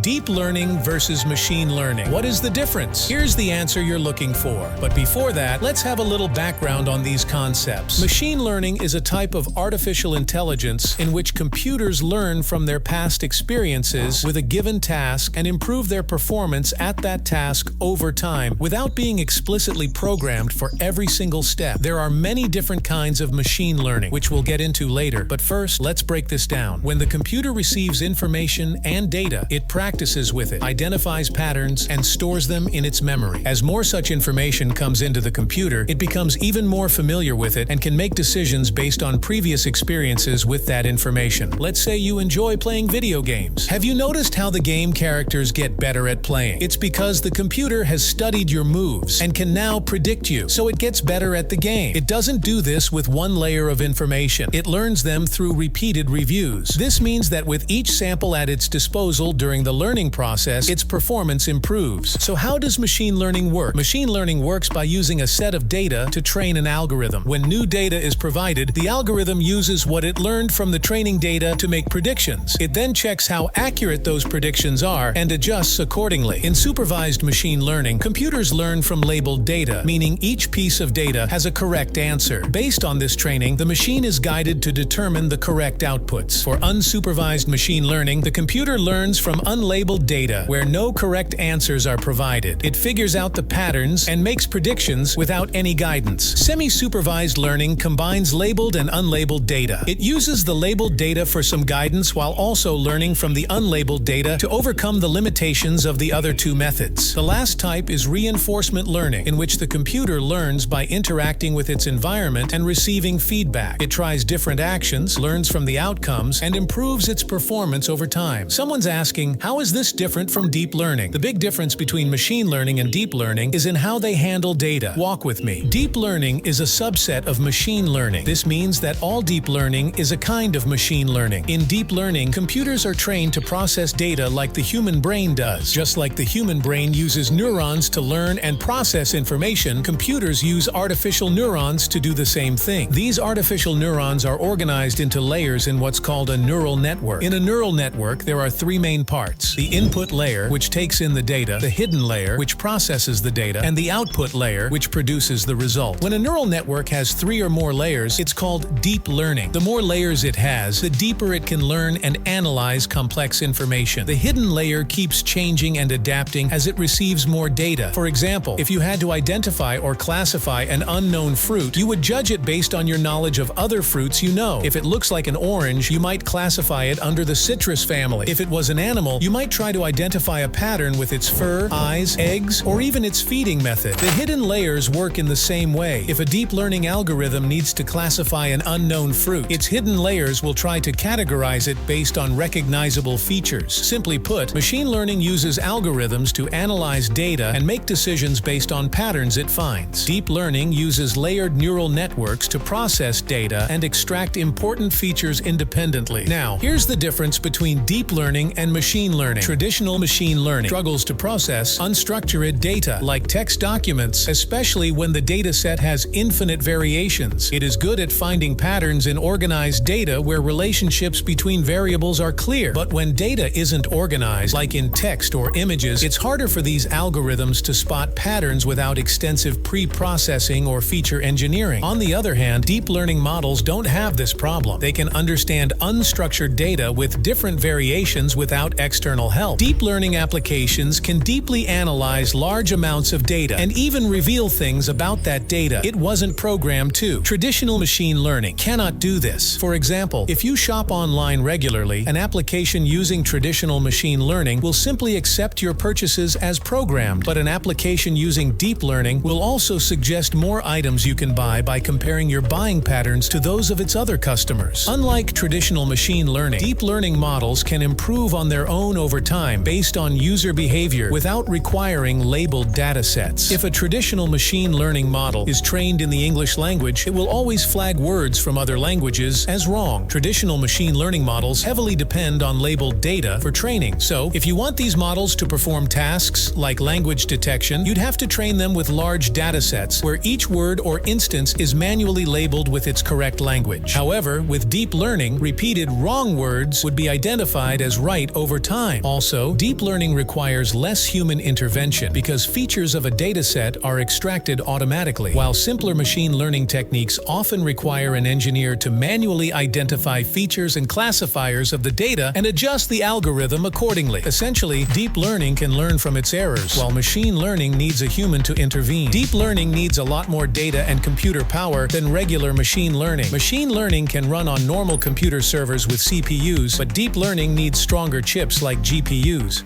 Deep learning versus machine learning. What is the difference? Here's the answer you're looking for. But before that, let's have a little background on these concepts. Machine learning is a type of artificial intelligence in which computers learn from their past experiences with a given task and improve their performance at that task over time without being explicitly programmed for every single step. There are many different kinds of machine learning, which we'll get into later. But first, let's break this down. When the computer receives information and data, it practices with it, identifies patterns, and stores them in its memory. As more such information comes into the computer, it becomes even more familiar with it and can make decisions based on previous experiences with that information. Let's say you enjoy playing video games. Have you noticed how the game characters get better at playing? It's because the computer has studied your moves and can now predict you, so it gets better at the game. It doesn't do this with one layer of information. It learns them through repeated reviews. This means that with each sample at its disposal during the learning process, its performance improves. So how does machine learning work? Machine learning works by using a set of data to train an algorithm. When new data is provided, the algorithm uses what it learned from the training data to make predictions. It then checks how accurate those predictions are and adjusts accordingly. In supervised machine learning, computers learn from labeled data, meaning each piece of data has a correct answer. Based on this training, the machine is guided to determine the correct outputs. For unsupervised machine learning, the computer learns from unlabeled data where no correct answers are provided. It figures out the patterns and makes predictions without any guidance. Semi-supervised learning combines labeled and unlabeled data. It uses the labeled data for some guidance while also learning from the unlabeled data to overcome the limitations of the other two methods. The last type is reinforcement learning, in which the computer learns by interacting with its environment and receiving feedback. It tries different actions, learns from the outcomes, and improves its performance over time. Someone's asking, how is this different from deep learning? The big difference between machine learning and deep learning is in how they handle data. Walk with me. Deep learning is a subset of machine learning. This means that all deep learning is a kind of machine learning. In deep learning, computers are trained to process data like the human brain does. Just like the human brain uses neurons to learn and process information, computers use artificial neurons to do the same thing. These artificial neurons are organized into layers in what's called a neural network. In a neural network, there are three main parts: the input layer, which takes in the data, the hidden layer, which processes the data, and the output layer, which produces the result. When a neural network has three or more layers, it's called deep learning. The more layers it has, the deeper it can learn and analyze complex information. The hidden layer keeps changing and adapting as it receives more data. For example, if you had to identify or classify an unknown fruit, you would judge it based on your knowledge of other fruits you know. If it looks like an orange, you might classify it under the citrus family. If it was an animal, you might try to identify a pattern with its fur, eyes, eggs, or even its feeding method. The hidden layers work in the same way. If a deep learning algorithm needs to classify an unknown fruit, its hidden layers will try to categorize it based on recognizable features. Simply put, machine learning uses algorithms to analyze data and make decisions based on patterns it finds. Deep learning uses layered neural networks to process data and extract important features independently. Now, here's the difference between deep learning and machine learning. Traditional machine learning struggles to process unstructured data, like text documents, especially when the data set has infinite variations. It is good at finding patterns in organized data where relationships between variables are clear. But when data isn't organized, like in text or images, it's harder for these algorithms to spot patterns without extensive pre-processing or feature engineering. On the other hand, deep learning models don't have this problem. They can understand unstructured data with different variations without external help. Deep learning applications can deeply analyze large amounts of data and even reveal things about that data it wasn't programmed to. Traditional machine learning cannot do this. For example, if you shop online regularly, an application using traditional machine learning will simply accept your purchases as programmed, but an application using deep learning will also suggest more items you can buy by comparing your buying patterns to those of its other customers. Unlike traditional machine learning, deep learning models can improve on their own over time based on user behavior without requiring labeled data sets. If a traditional machine learning model is trained in the English language, it will always flag words from other languages as wrong. Traditional machine learning models heavily depend on labeled data for training. So, if you want these models to perform tasks like language detection, you'd have to train them with large data sets where each word or instance is manually labeled with its correct language. However, with deep learning, repeated wrong words would be identified as right over time. time. Also, deep learning requires less human intervention because features of a dataset are extracted automatically, while simpler machine learning techniques often require an engineer to manually identify features and classifiers of the data and adjust the algorithm accordingly. Essentially, deep learning can learn from its errors, while machine learning needs a human to intervene. Deep learning needs a lot more data and computer power than regular machine learning. Machine learning can run on normal computer servers with CPUs, but deep learning needs stronger chips like GPUs.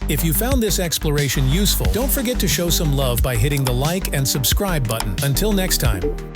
If you found this exploration useful, don't forget to show some love by hitting the like and subscribe button. Until next time.